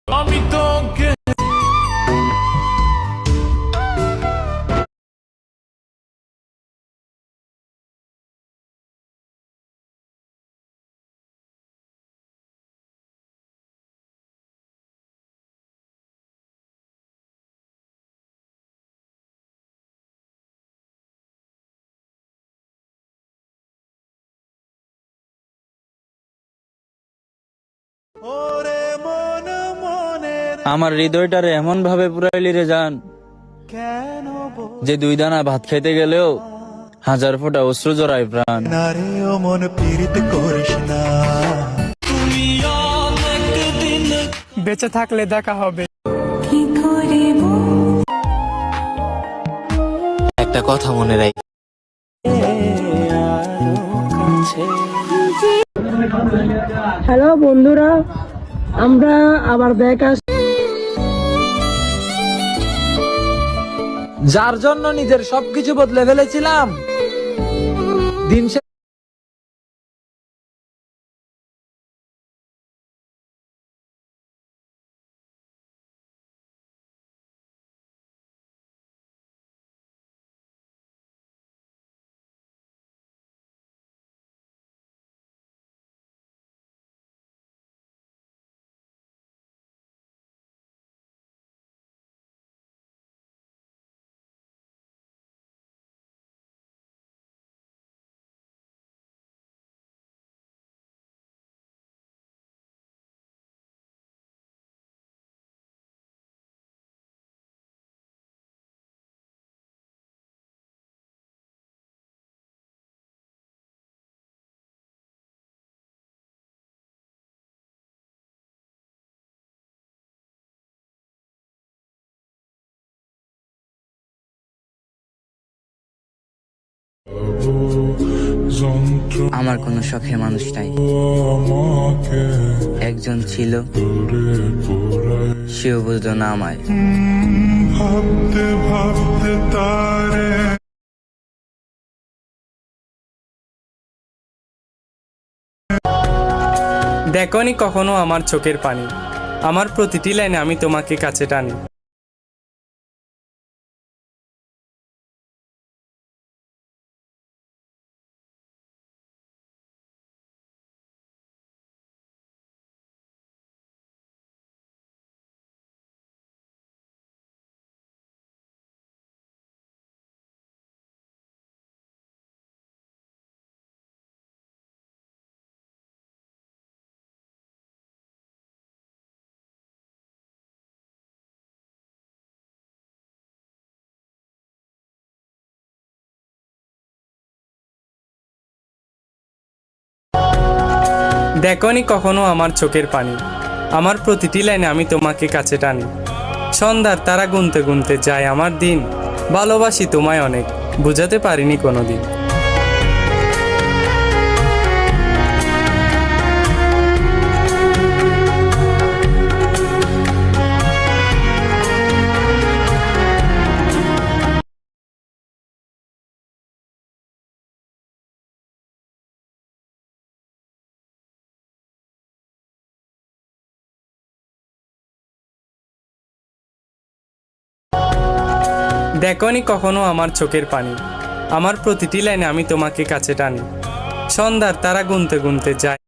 আমি তোকে আমার হৃদয়টারে এমন ভাবে পুরাইলি রে জান, যে দুই দানা ভাত খাইতে গেলেও হাজার ফোঁটা অশ্রু জড়ায় প্রাণ। মন পীড়িত করিস না, বেঁচে থাকলে দেখা হবে। একটা কথা মনে রাখ, হ্যালো বন্ধুরা, আমরা আবার দেখা। যার জন্য নিজের সবকিছু বদলে ফেলেছিলাম, দিন আমার কোনো শখের মানুষ নাই। একজন ছিল, সেও বুঝলো না আমায়। ভাবতে ভাবতে তারে দেখোনি কখনো আমার চোখের পানি, আমার প্রতিটি লাইনে আমি তোমাকে কাছে টানি। দেখোনি কখনো আমার চোখের পানি, আমার প্রতিটি লাইনে আমি তোমাকে কাছে টানি। সন্ধ্যার তারা গুনতে গুনতে যায় আমার দিন, ভালোবাসি তোমায় অনেক, বুঝাতে পারিনি কোনোদিন। দেখোনি কখনো আমার চোখের পানি, আমার প্রতিটি লাইনে আমি তোমাকে কাছে টানি। সন্ধ্যার তারা গুনতে গুনতে যায়।